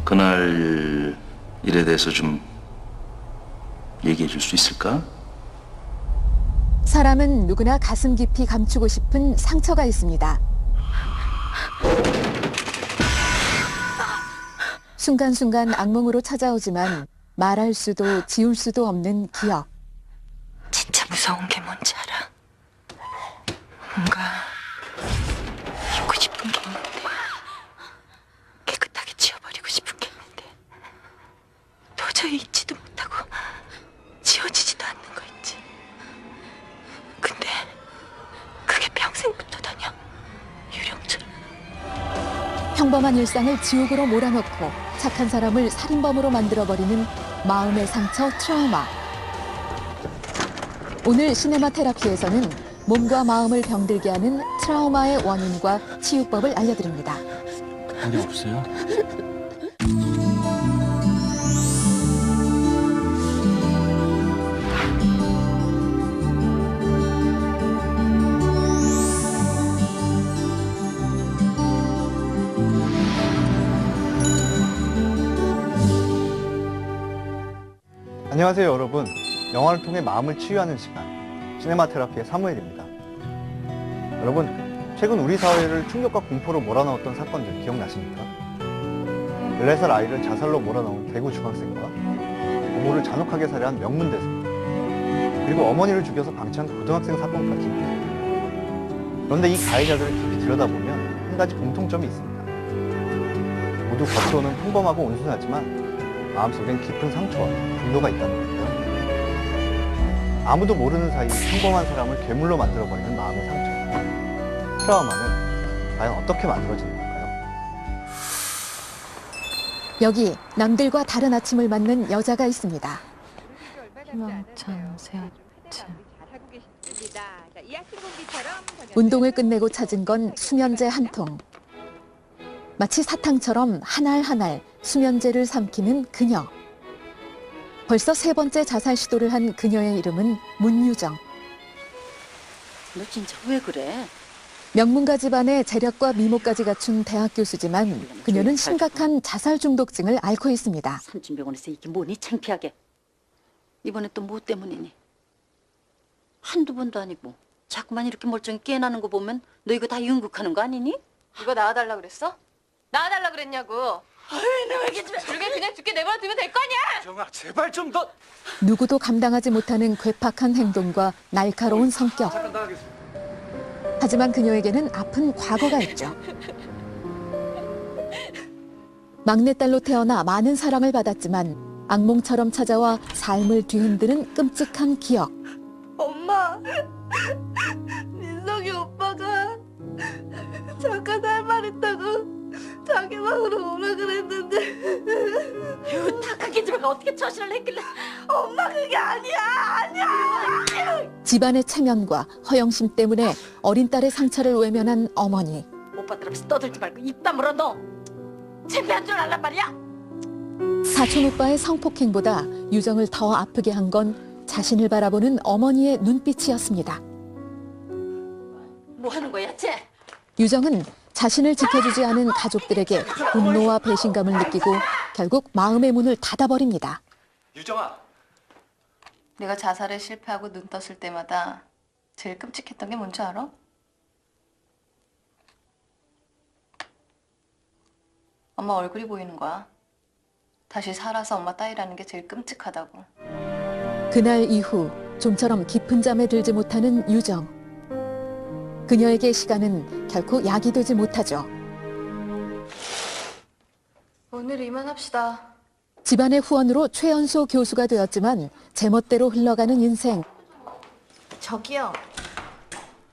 그날 일에 대해서 좀 얘기해 줄 수 있을까? 사람은 누구나 가슴 깊이 감추고 싶은 상처가 있습니다. 순간순간 악몽으로 찾아오지만 말할 수도 지울 수도 없는 기억. 진짜 무서운 게 뭔지 알아? 뭔가 잊고 싶은 게 있는데 깨끗하게 지워버리고 싶은 게 있는데 도저히 잊지도 못하고 지워지지도 않는 거 있지. 근데 그게 평생부터다냐? 유령처럼. 평범한 일상을 지옥으로 몰아넣고 착한 사람을 살인범으로 만들어버리는 마음의 상처 트라우마. 오늘 시네마 테라피에서는 몸과 마음을 병들게 하는 트라우마의 원인과 치유법을 알려드립니다. 한게 없어요? 안녕하세요 여러분. 영화를 통해 마음을 치유하는 시간 시네마 테라피의 사무엘입니다. 여러분, 최근 우리 사회를 충격과 공포로 몰아넣었던 사건들 기억나십니까? 14살 아이를 자살로 몰아넣은 대구 중학생과 부모를 잔혹하게 살해한 명문대생, 그리고 어머니를 죽여서 방치한 고등학생 사건까지. 그런데 이 가해자들을 깊이 들여다보면 한 가지 공통점이 있습니다. 모두 겉으로는 평범하고 온순하지만 마음속엔 깊은 상처와 분노가 있다는 건데요. 아무도 모르는 사이 평범한 사람을 괴물로 만들어버리는 마음의 상처. 트라우마는 과연 어떻게 만들어지는 걸까요? 여기 남들과 다른 아침을 맞는 여자가 있습니다. 희망찬 새 아침. 운동을 끝내고 찾은 건 수면제 한 통. 마치 사탕처럼 한 알 한 알 수면제를 삼키는 그녀. 벌써 3번째 자살 시도를 한 그녀의 이름은 문유정. 너 진짜 왜 그래? 명문가 집안의 재력과 미모까지 갖춘 대학 교수지만 그녀는 심각한 자살 중독증을 앓고 있습니다. 삼진병원에서 이게 뭐니 창피하게. 이번에 또 뭐 때문이니? 한두 번도 아니고 자꾸만 이렇게 멀쩡히 깨어나는 거 보면 너 이거 다 연극하는 거 아니니? 이거 나와달라 그랬어? 나와달라 그랬냐고. 아유, 너 이게 좀... 그러게 그냥 죽게 내버려 두면 될 거 아니야. 정아, 제발 좀 더. 누구도 감당하지 못하는 괴팍한 행동과 날카로운 성격. 잠깐 나가겠습니다. 하지만 그녀에게는 아픈 과거가 있죠. 막내딸로 태어나 많은 사랑을 받았지만 악몽처럼 찾아와 삶을 뒤흔드는 끔찍한 기억. 엄마, 민석이 오빠가 잠깐 할 말 있다고 자기 방으로 오라 그랬는데 아유, 탁하게 집애가 어떻게 처신을 했길래. 엄마 그게 아니야. 집안의 체면과 허영심 때문에 어린 딸의 상처를 외면한 어머니. 오빠들 앞에서 떠들지 말고 입 다물어 너. 창피한 줄 알란 말이야? 사촌 오빠의 성폭행보다 유정을 더 아프게 한 건 자신을 바라보는 어머니의 눈빛이었습니다. 뭐 하는 거야, 쟤? 유정은 자신을 지켜주지 않은 가족들에게 분노와 배신감을 느끼고 결국 마음의 문을 닫아버립니다. 유정아. 내가 자살에 실패하고 눈 떴을 때마다 제일 끔찍했던 게 뭔지 알아? 엄마 얼굴이 보이는 거야. 다시 살아서 엄마 딸이라는 게 제일 끔찍하다고. 그날 이후 좀처럼 깊은 잠에 들지 못하는 유정. 그녀에게 시간은 결코 약이 되지 못하죠. 오늘 이만합시다. 집안의 후원으로 최연소 교수가 되었지만 제멋대로 흘러가는 인생. 저기요.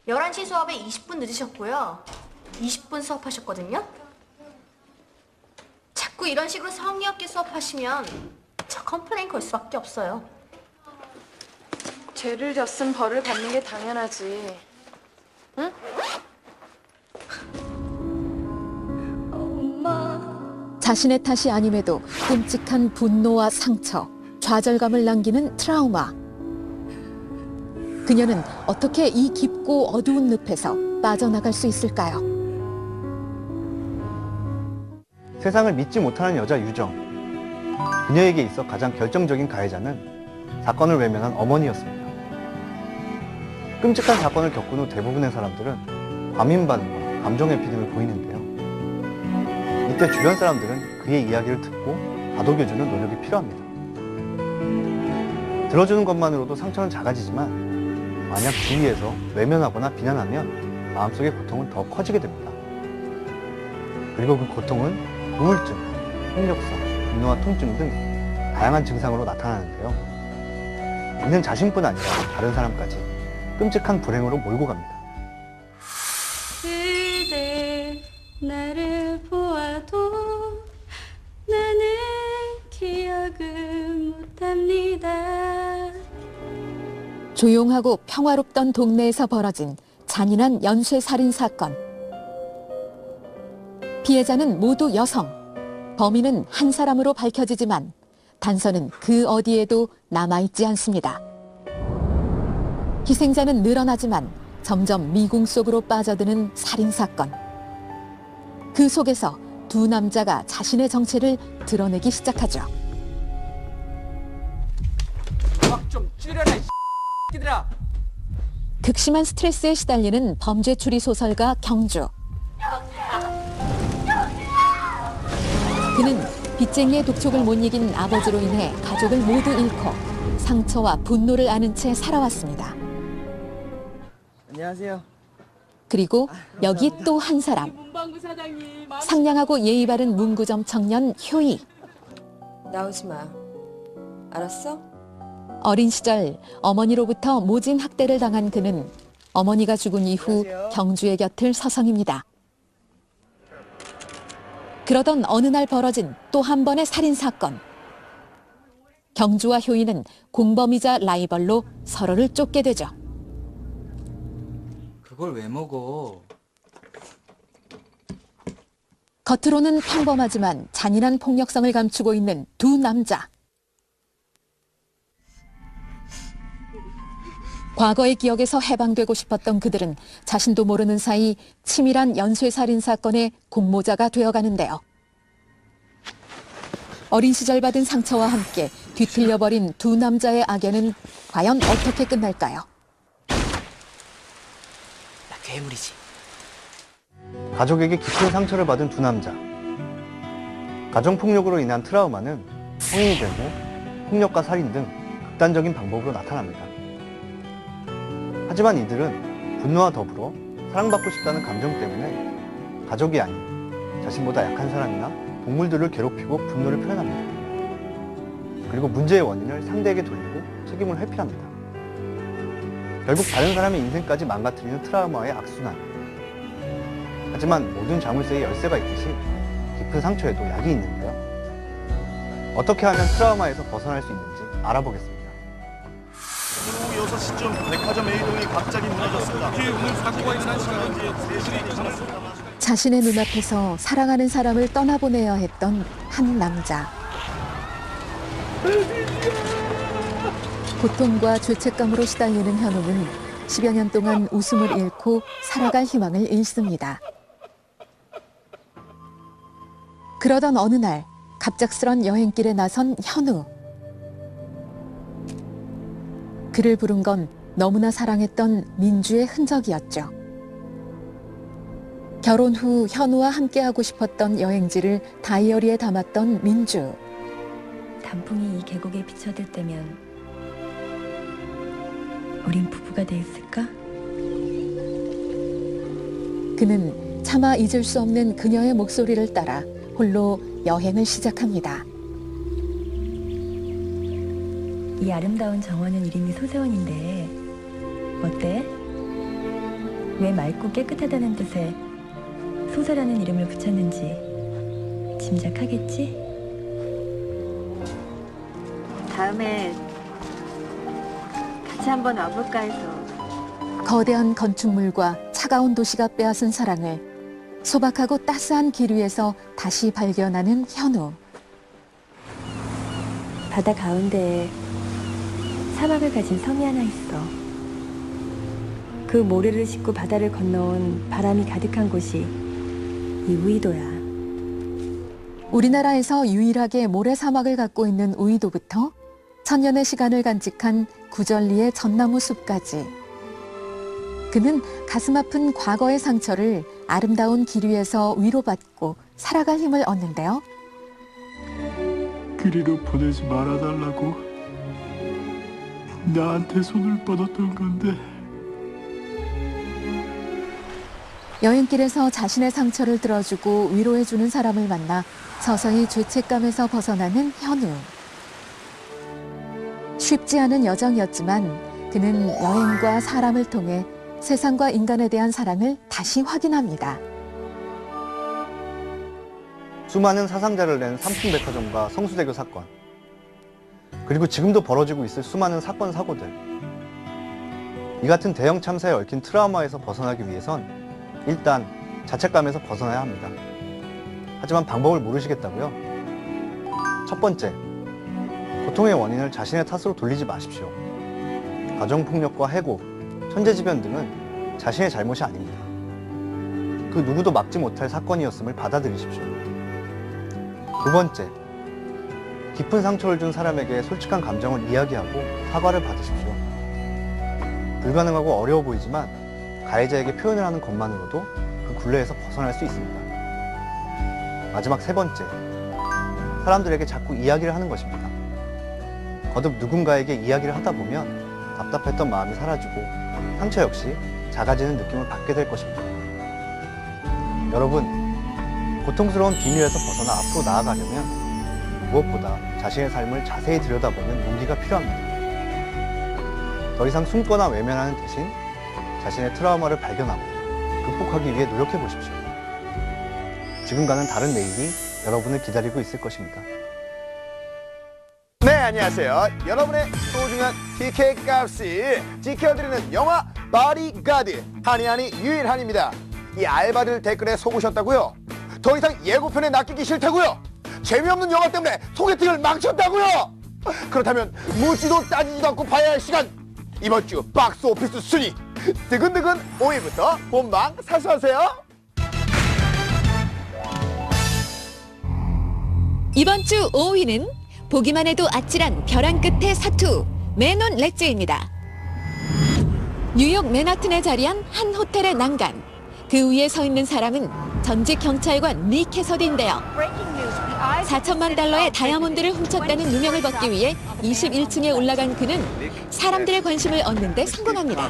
11시 수업에 20분 늦으셨고요. 20분 수업하셨거든요. 자꾸 이런 식으로 성의 없게 수업하시면 저 컴플레인 걸 수밖에 없어요. 죄를 졌으면 벌을 받는 게 당연하지. 응? 자신의 탓이 아님에도 끔찍한 분노와 상처, 좌절감을 남기는 트라우마. 그녀는 어떻게 이 깊고 어두운 늪에서 빠져나갈 수 있을까요? 세상을 믿지 못하는 여자 유정. 그녀에게 있어 가장 결정적인 가해자는 사건을 외면한 어머니였습니다. 끔찍한 사건을 겪은 후 대부분의 사람들은 과민 반응과 감정 에피드를 보이는데요. 이때 주변 사람들은 그의 이야기를 듣고 다독여주는 노력이 필요합니다. 들어주는 것만으로도 상처는 작아지지만 만약 주위에서 외면하거나 비난하면 마음속의 고통은 더 커지게 됩니다. 그리고 그 고통은 우울증, 폭력성, 분노와 통증 등 다양한 증상으로 나타나는데요. 이는 자신뿐 아니라 다른 사람까지 끔찍한 불행으로 몰고 갑니다. 그대 나를 보아도 나는 기억을 못합니다. 조용하고 평화롭던 동네에서 벌어진 잔인한 연쇄살인 사건. 피해자는 모두 여성. 범인은 한 사람으로 밝혀지지만 단서는 그 어디에도 남아있지 않습니다. 희생자는 늘어나지만 점점 미궁 속으로 빠져드는 살인사건. 그 속에서 두 남자가 자신의 정체를 드러내기 시작하죠. 확 좀 찌려라, 이 새끼들아. 극심한 스트레스에 시달리는 범죄 추리 소설가 경주. 그는 빚쟁이의 독촉을 못 이긴 아버지로 인해 가족을 모두 잃고 상처와 분노를 안은 채 살아왔습니다. 안녕하세요. 그리고 여기 또 한 사람. 상냥하고 예의 바른 문구점 청년 효희. 나오지 마. 알았어? 어린 시절 어머니로부터 모진 학대를 당한 그는 어머니가 죽은 이후 경주의 곁을 서성입니다. 그러던 어느 날 벌어진 또 한 번의 살인사건. 경주와 효희는 공범이자 라이벌로 서로를 쫓게 되죠. 그걸 왜 먹어? 겉으로는 평범하지만 잔인한 폭력성을 감추고 있는 두 남자. 과거의 기억에서 해방되고 싶었던 그들은 자신도 모르는 사이 치밀한 연쇄살인 사건의 공모자가 되어가는데요. 어린 시절 받은 상처와 함께 뒤틀려버린 두 남자의 악연은 과연 어떻게 끝날까요? 나 괴물이지. 가족에게 깊은 상처를 받은 두 남자. 가정폭력으로 인한 트라우마는 성인이 되고 폭력과 살인 등 극단적인 방법으로 나타납니다. 하지만 이들은 분노와 더불어 사랑받고 싶다는 감정 때문에 가족이 아닌 자신보다 약한 사람이나 동물들을 괴롭히고 분노를 표현합니다. 그리고 문제의 원인을 상대에게 돌리고 책임을 회피합니다. 결국 다른 사람의 인생까지 망가뜨리는 트라우마의 악순환. 하지만 모든 자물쇠에 열쇠가 있듯이 깊은 상처에도 약이 있는데요. 어떻게 하면 트라우마에서 벗어날 수 있는지 알아보겠습니다. 오후 6시쯤 백화점 A동이 갑자기 무너졌습니다. 오늘 사고가 일어난 시간은 3시 이상을 자신의 눈앞에서 사랑하는 사람을 떠나보내야 했던 한 남자. 고통과 죄책감으로 시달리는 현우는 10여 년 동안 웃음을 잃고 살아갈 희망을 잃습니다. 그러던 어느 날 갑작스런 여행길에 나선 현우. 그를 부른 건 너무나 사랑했던 민주의 흔적이었죠. 결혼 후 현우와 함께하고 싶었던 여행지를 다이어리에 담았던 민주. 단풍이 이 계곡에 비쳐들 때면 우린 부부가 돼 있을까? 그는 차마 잊을 수 없는 그녀의 목소리를 따라 홀로 여행을 시작합니다. 이 아름다운 정원은 이름이 소세원인데 어때? 왜 맑고 깨끗하다는 뜻에 소세라는 이름을 붙였는지 짐작하겠지? 다음에 같이 한번 와볼까 해서. 거대한 건축물과 차가운 도시가 빼앗은 사랑을 소박하고 따스한 길 위에서 다시 발견하는 현우. 바다 가운데에 사막을 가진 섬이 하나 있어. 그 모래를 싣고 바다를 건너온 바람이 가득한 곳이 이 우이도야. 우리나라에서 유일하게 모래사막을 갖고 있는 우이도부터 천년의 시간을 간직한 구절리의 전나무 숲까지. 그는 가슴 아픈 과거의 상처를 아름다운 길 위에서 위로받고 살아갈 힘을 얻는데요. 그리로 보내지 말아달라고 나한테 손을 뻗었던 건데. 여행길에서 자신의 상처를 들어주고 위로해주는 사람을 만나 서서히 죄책감에서 벗어나는 현우. 쉽지 않은 여정이었지만 그는 여행과 사람을 통해 세상과 인간에 대한 사랑을 다시 확인합니다. 수많은 사상자를 낸 삼풍백화점과 성수대교 사건, 그리고 지금도 벌어지고 있을 수많은 사건, 사고들. 이 같은 대형 참사에 얽힌 트라우마에서 벗어나기 위해선 일단 자책감에서 벗어나야 합니다. 하지만 방법을 모르시겠다고요? 첫 번째, 고통의 원인을 자신의 탓으로 돌리지 마십시오. 가정폭력과 해고, 천재지변 등은 자신의 잘못이 아닙니다. 그 누구도 막지 못할 사건이었음을 받아들이십시오. 두 번째, 깊은 상처를 준 사람에게 솔직한 감정을 이야기하고 사과를 받으십시오. 불가능하고 어려워 보이지만 가해자에게 표현을 하는 것만으로도 그 굴레에서 벗어날 수 있습니다. 마지막 세 번째, 사람들에게 자꾸 이야기를 하는 것입니다. 거듭 누군가에게 이야기를 하다 보면 답답했던 마음이 사라지고 상처 역시 작아지는 느낌을 받게 될 것입니다. 여러분, 고통스러운 비밀에서 벗어나 앞으로 나아가려면 무엇보다 자신의 삶을 자세히 들여다보는 용기가 필요합니다. 더 이상 숨거나 외면하는 대신 자신의 트라우마를 발견하고 극복하기 위해 노력해 보십시오. 지금과는 다른 내일이 여러분을 기다리고 있을 것입니다. 네, 안녕하세요. 여러분의 소중한 티켓 값을 지켜드리는 영화 바디가드 한이한이 유일한입니다. 이 알바들 댓글에 속으셨다고요? 더 이상 예고편에 낚이기 싫다고요? 재미없는 영화 때문에 소개팅을 망쳤다고요? 그렇다면 묻지도 따지지도 않고 봐야 할 시간, 이번 주 박스 오피스 순위 두근두근 5위부터 본방 사수하세요. 이번 주 5위는 보기만 해도 아찔한 벼랑 끝의 사투, 매논 렛즈입니다. 뉴욕 맨하튼에 자리한 한 호텔의 난간. 그 위에 서 있는 사람은 전직 경찰관 리 캐서디인데요. 4천만 달러의 다이아몬드를 훔쳤다는 누명을 벗기 위해 21층에 올라간 그는 사람들의 관심을 얻는 데 성공합니다.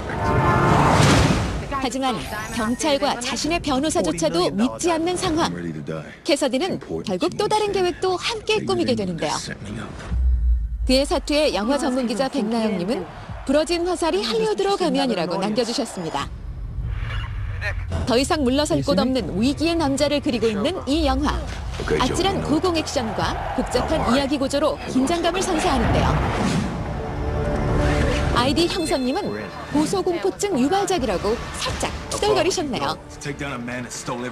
하지만 경찰과 자신의 변호사조차도 믿지 않는 상황. 캐서디는 결국 또 다른 계획도 함께 꾸미게 되는데요. 그의 사투에 영화 전문기자 백나영님은 부러진 화살이 할리우드로 가면이라고 남겨주셨습니다. 더 이상 물러설 곳 없는 위기의 남자를 그리고 있는 이 영화. 아찔한 고공 액션과 복잡한 이야기 구조로 긴장감을 선사하는데요. 아이디 형선님은 고소공포증 유발작이라고 살짝 투덜거리셨네요.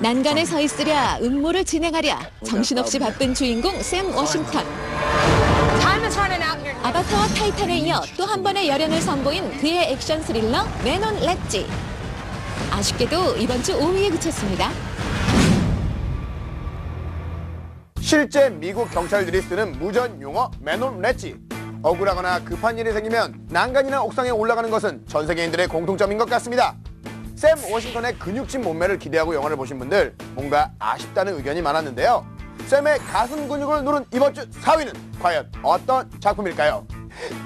난간에 서 있으랴, 음모를 진행하랴, 정신없이 바쁜 주인공 샘 워싱턴. 아바타와 타이탄에 이어 또 한 번의 열연을 선보인 그의 액션 스릴러 매논 렛지. 아쉽게도 이번 주 5위에 그쳤습니다. 실제 미국 경찰들이 쓰는 무전 용어 매논 렛지. 억울하거나 급한 일이 생기면 난간이나 옥상에 올라가는 것은 전 세계인들의 공통점인 것 같습니다. 샘 워싱턴의 근육진 몸매를 기대하고 영화를 보신 분들 뭔가 아쉽다는 의견이 많았는데요. 샘의 가슴 근육을 누른 이번 주 4위는 과연 어떤 작품일까요?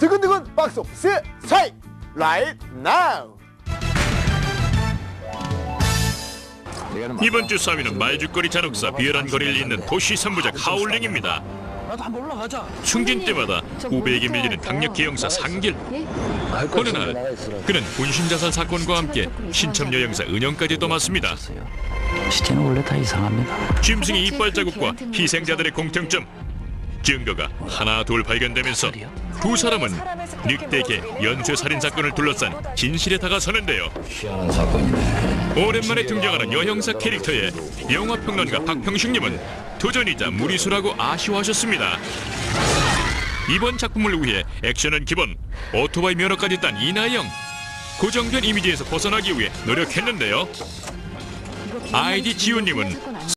두근두근 박스 오피스 사이 right now. 이번 주 4위는 말죽거리 잔혹사 비열한 거리를 잇는 도시 3부작 하울링입니다. 충진 때마다 후배에게 밀리는 강력계 형사 상길. 어느 날 그는 분신자살 사건과 함께 신첩녀 형사 은영까지 떠맡습니다. 시체는 원래 다 이상합니다. 짐승의 이빨 자국과 희생자들의 공통점. 증거가 하나 둘 발견되면서 두 사람은 늑대계 연쇄살인 사건을 둘러싼 진실에 다가서는데요. 희한한 사건이네. 오랜만에 등장하는 여형사 캐릭터에 영화평론가 박평식님은 도전이자 무리수라고 아쉬워하셨습니다. 이번 작품을 위해 액션은 기본, 오토바이 면허까지 딴 이나영. 고정된 이미지에서 벗어나기 위해 노력했는데요. 아이디 지훈님은